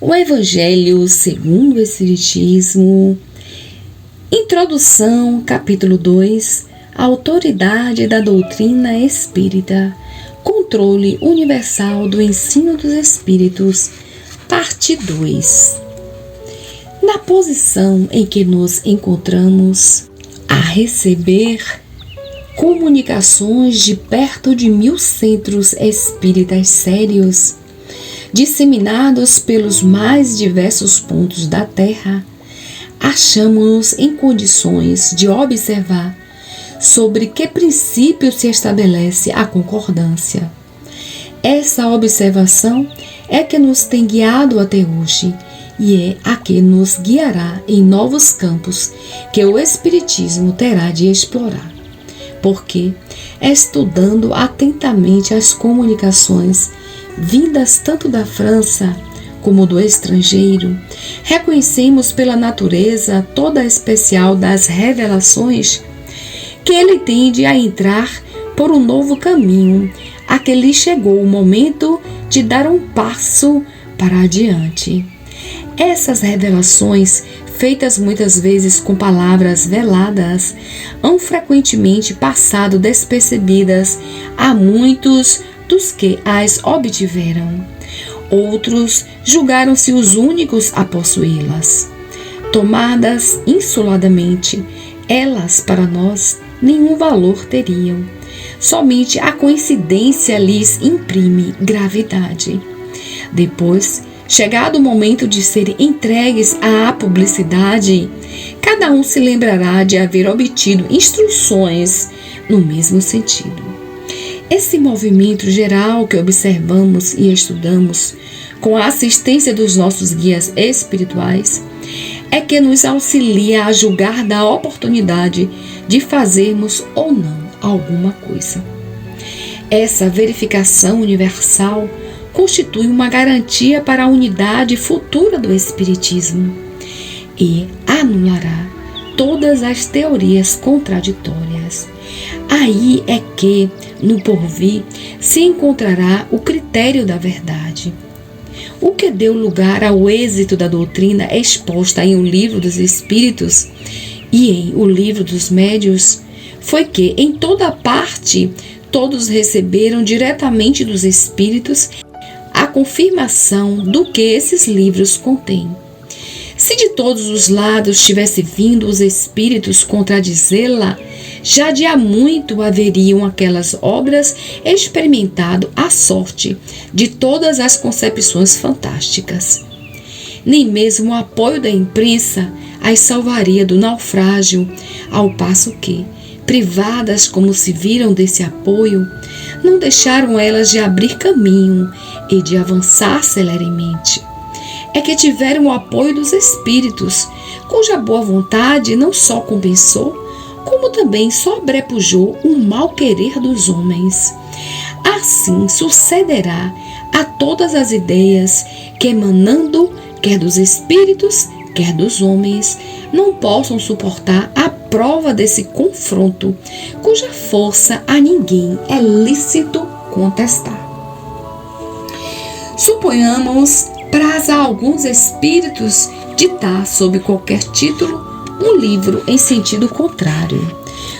O Evangelho segundo o Espiritismo. Introdução, capítulo 2. A autoridade da doutrina espírita. Controle universal do ensino dos espíritos. Parte 2. Na posição em que nos encontramos a receber comunicações de perto de 1000 centros espíritas sérios, disseminados pelos mais diversos pontos da Terra, achamos-nos em condições de observar sobre que princípio se estabelece a concordância. Essa observação é que nos tem guiado até hoje e é a que nos guiará em novos campos que o Espiritismo terá de explorar. Porque, estudando atentamente as comunicações vindas tanto da França como do estrangeiro, reconhecemos pela natureza toda especial das revelações que ele tende a entrar por um novo caminho, a que lhe chegou o momento de dar um passo para adiante. Essas revelações, feitas muitas vezes com palavras veladas, hão frequentemente passado despercebidas a muitos dos que as obtiveram. Outros julgaram-se os únicos a possuí-las. Tomadas isoladamente, elas para nós nenhum valor teriam. Somente a coincidência lhes imprime gravidade. Depois, chegado o momento de serem entregues à publicidade, cada um se lembrará de haver obtido instruções no mesmo sentido. Esse movimento geral que observamos e estudamos, com a assistência dos nossos guias espirituais, é que nos auxilia a julgar da oportunidade de fazermos ou não alguma coisa. Essa verificação universal constitui uma garantia para a unidade futura do Espiritismo e anulará todas as teorias contraditórias. Aí é que, no porvir, se encontrará o critério da verdade. O que deu lugar ao êxito da doutrina exposta em O Livro dos Espíritos e em O Livro dos Médiuns foi que, em toda parte, todos receberam diretamente dos Espíritos a confirmação do que esses livros contêm. Se de todos os lados tivesse vindo os Espíritos contradizê-la, já de há muito haveriam aquelas obras experimentado a sorte de todas as concepções fantásticas. Nem mesmo o apoio da imprensa as salvaria do naufrágio, ao passo que, privadas como se viram desse apoio, não deixaram elas de abrir caminho e de avançar celeremente. É que tiveram o apoio dos Espíritos, cuja boa vontade não só compensou, como também sobrepujou o mau querer dos homens. Assim sucederá a todas as ideias que, emanando quer dos espíritos, quer dos homens, não possam suportar a prova desse confronto, cuja força a ninguém é lícito contestar. Suponhamos praza a alguns espíritos ditar sob qualquer título um livro em sentido contrário.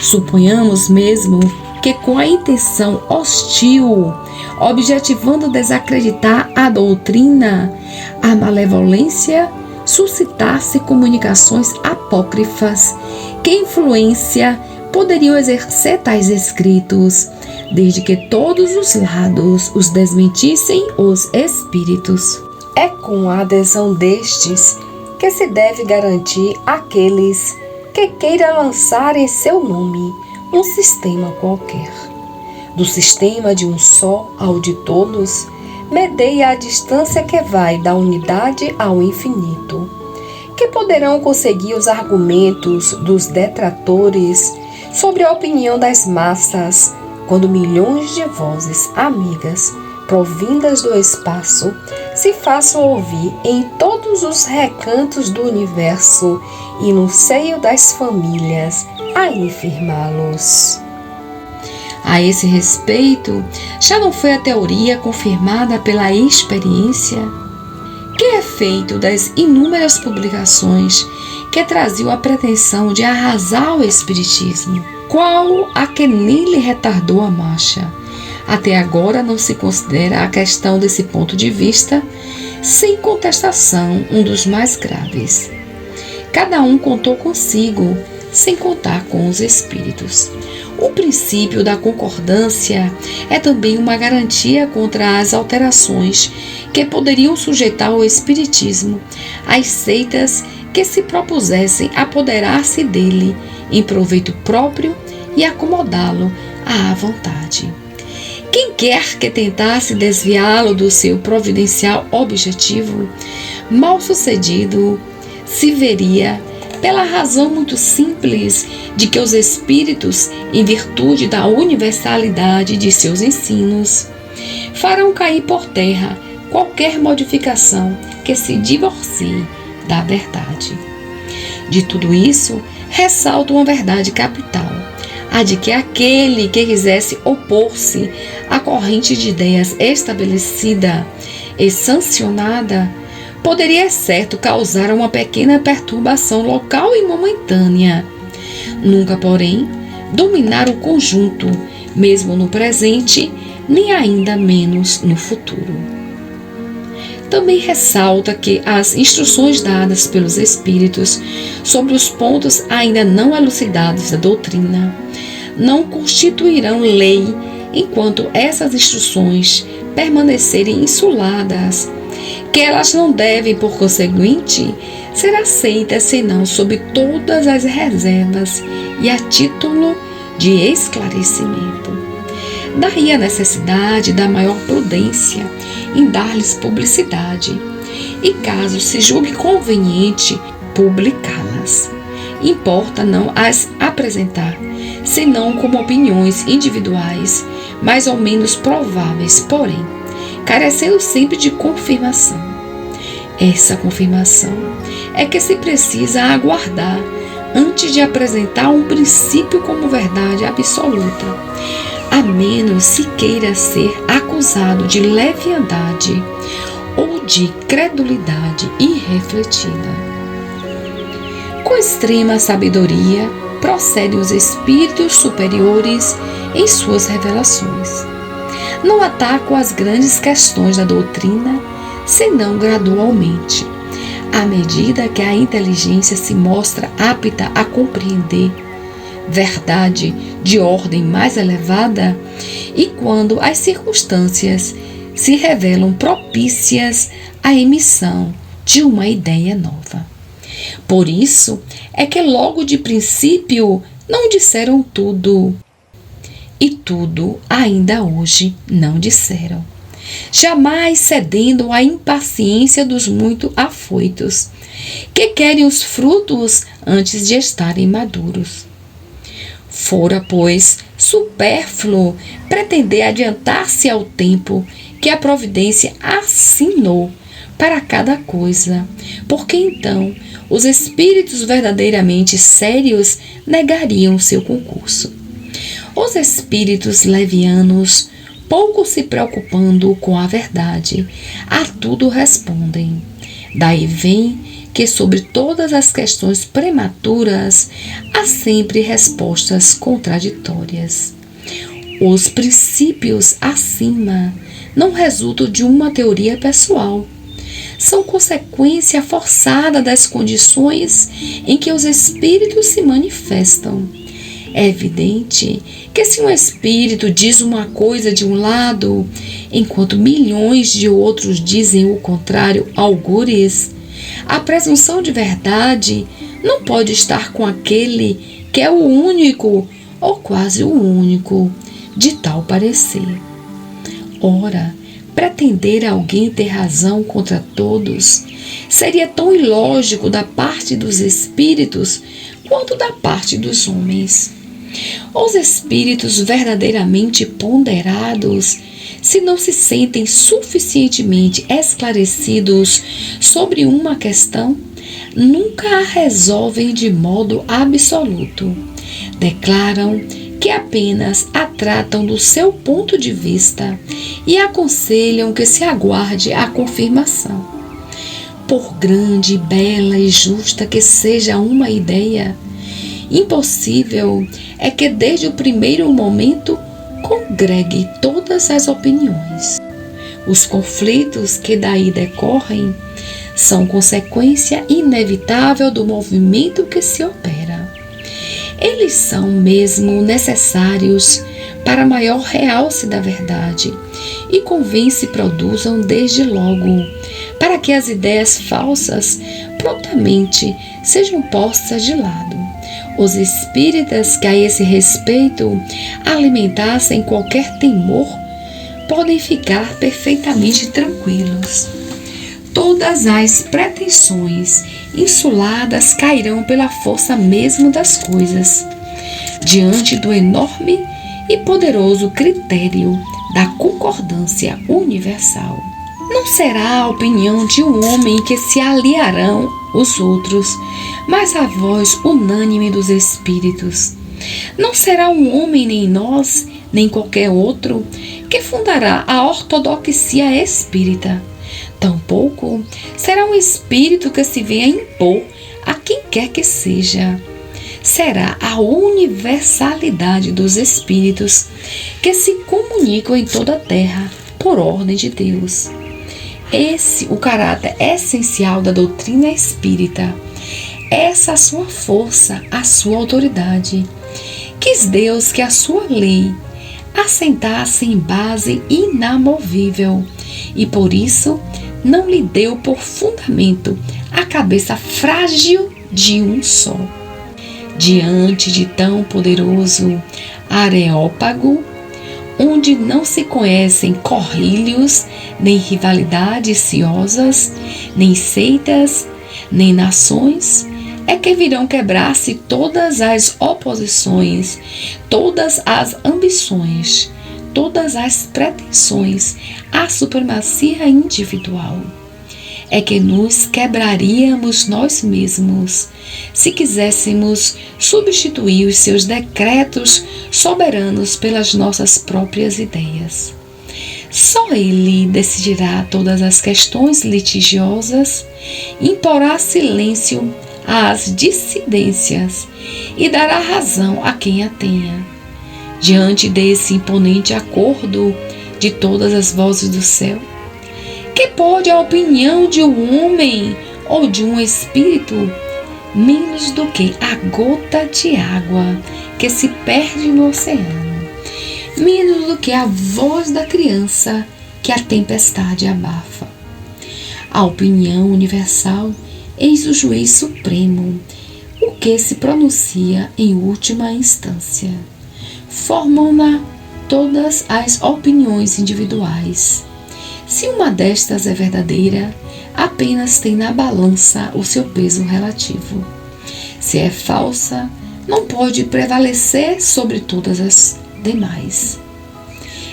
Suponhamos mesmo que com a intenção hostil, objetivando desacreditar a doutrina, a malevolência suscitasse comunicações apócrifas, que influência poderiam exercer tais escritos, desde que todos os lados os desmentissem os espíritos. É com a adesão destes que se deve garantir àqueles que queiram lançar em seu nome um sistema qualquer. Do sistema de um só ao de todos, medeia a distância que vai da unidade ao infinito. Que poderão conseguir os argumentos dos detratores sobre a opinião das massas, quando milhões de vozes amigas, provindas do espaço, se façam ouvir em todos os recantos do universo e no seio das famílias, a infirmá-los. A esse respeito, já não foi a teoria confirmada pela experiência? Que efeito das inúmeras publicações que traziam a pretensão de arrasar o espiritismo, qual a que nem lhe retardou a marcha. Até agora não se considera a questão desse ponto de vista, sem contestação, um dos mais graves. Cada um contou consigo, sem contar com os espíritos. O princípio da concordância é também uma garantia contra as alterações que poderiam sujeitar o espiritismo às seitas que se propusessem apoderar-se dele em proveito próprio e acomodá-lo à vontade. Quem quer que tentasse desviá-lo do seu providencial objetivo, mal sucedido se veria, pela razão muito simples de que os espíritos, em virtude da universalidade de seus ensinos, farão cair por terra qualquer modificação que se divorcie da verdade. De tudo isso, ressalto uma verdade capital, a de que aquele que quisesse opor-se à corrente de ideias estabelecida e sancionada poderia, é certo, causar uma pequena perturbação local e momentânea. Nunca, porém, dominar o conjunto, mesmo no presente, nem ainda menos no futuro. Também ressalta que as instruções dadas pelos espíritos sobre os pontos ainda não elucidados da doutrina não constituirão lei enquanto essas instruções permanecerem insuladas, que elas não devem, por conseguinte, ser aceitas senão sob todas as reservas e a título de esclarecimento. Daí a necessidade da maior prudência em dar-lhes publicidade e, caso se julgue conveniente, publicá-las. Importa não as apresentar, senão como opiniões individuais, mais ou menos prováveis, porém, carecendo sempre de confirmação. Essa confirmação é que se precisa aguardar antes de apresentar um princípio como verdade absoluta, a menos se queira ser acusado de leviandade ou de credulidade irrefletida. Com extrema sabedoria, procedem os espíritos superiores em suas revelações. Não atacam as grandes questões da doutrina, senão gradualmente, à medida que a inteligência se mostra apta a compreender verdade de ordem mais elevada e quando as circunstâncias se revelam propícias à emissão de uma ideia nova. Por isso é que logo de princípio não disseram tudo, e tudo ainda hoje não disseram, jamais cedendo à impaciência dos muito afoitos, que querem os frutos antes de estarem maduros. Fora, pois, supérfluo pretender adiantar-se ao tempo que a providência assinou para cada coisa, porque então os espíritos verdadeiramente sérios negariam seu concurso. Os espíritos levianos, pouco se preocupando com a verdade, a tudo respondem. Daí vem que sobre todas as questões prematuras há sempre respostas contraditórias. Os princípios acima não resultam de uma teoria pessoal. São consequência forçada das condições em que os espíritos se manifestam. É evidente que se um espírito diz uma coisa de um lado, enquanto milhões de outros dizem o contrário, algures, a presunção de verdade não pode estar com aquele que é o único, ou quase o único, de tal parecer. Ora, pretender alguém ter razão contra todos seria tão ilógico da parte dos espíritos quanto da parte dos homens. Os espíritos verdadeiramente ponderados, se não se sentem suficientemente esclarecidos sobre uma questão, nunca a resolvem de modo absoluto. Declaram que apenas a tratam do seu ponto de vista e aconselham que se aguarde a confirmação. Por grande, bela e justa que seja uma ideia, impossível é que desde o primeiro momento congregue todas as opiniões. Os conflitos que daí decorrem são consequência inevitável do movimento que se opera. Eles são mesmo necessários para maior realce da verdade e convém se produzam desde logo, para que as ideias falsas prontamente sejam postas de lado. Os espíritas que a esse respeito alimentassem qualquer temor podem ficar perfeitamente tranquilos. Todas as pretensões insuladas cairão pela força mesmo das coisas, diante do enorme e poderoso critério da concordância universal. Não será a opinião de um homem que se aliarão os outros, mas a voz unânime dos espíritos. Não será um homem, nem nós, nem qualquer outro, que fundará a ortodoxia espírita. Tampouco será um espírito que se venha impor a quem quer que seja. Será a universalidade dos espíritos que se comunicam em toda a terra por ordem de Deus. Esse o caráter essencial da doutrina espírita. Essa a sua força, a sua autoridade. Quis Deus que a sua lei assentasse em base inamovível e por isso não lhe deu por fundamento a cabeça frágil de um só. Diante de tão poderoso areópago, onde não se conhecem corrílios, nem rivalidades ciosas, nem seitas, nem nações, é que virão quebrar-se todas as oposições, todas as ambições, todas as pretensões à supremacia individual. É que nos quebraríamos nós mesmos, se quiséssemos substituir os seus decretos soberanos pelas nossas próprias ideias. Só Ele decidirá todas as questões litigiosas, imporá silêncio às dissidências e dará razão a quem a tenha. Diante desse imponente acordo de todas as vozes do céu, que pode a opinião de um homem ou de um espírito menos do que a gota de água que se perde no oceano, menos do que a voz da criança que a tempestade abafa. A opinião universal eis o juiz supremo, o que se pronuncia em última instância. Formam-na todas as opiniões individuais. Se uma destas é verdadeira, apenas tem na balança o seu peso relativo. Se é falsa, não pode prevalecer sobre todas as demais.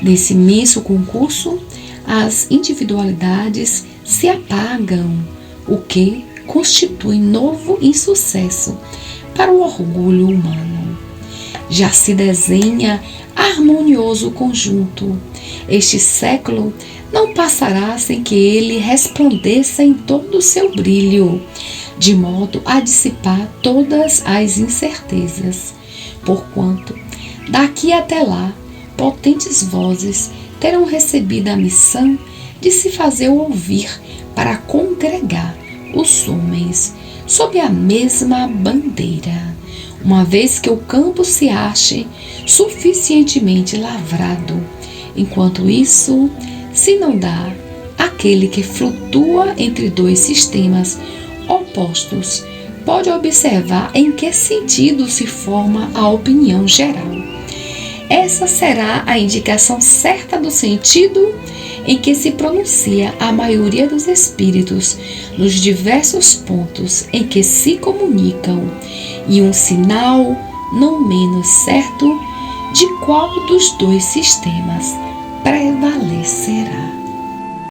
Nesse imenso concurso, as individualidades se apagam, o que constitui novo insucesso para o orgulho humano. Já se desenha harmonioso conjunto. Este século não passará sem que ele resplandeça em todo o seu brilho, de modo a dissipar todas as incertezas, porquanto, daqui até lá, potentes vozes terão recebido a missão de se fazer ouvir para congregar os homens sob a mesma bandeira, uma vez que o campo se ache suficientemente lavrado. Enquanto isso se não dá, aquele que flutua entre dois sistemas opostos pode observar em que sentido se forma a opinião geral. Essa será a indicação certa do sentido em que se pronuncia a maioria dos espíritos nos diversos pontos em que se comunicam, e um sinal não menos certo de qual dos dois sistemas prevalecerá.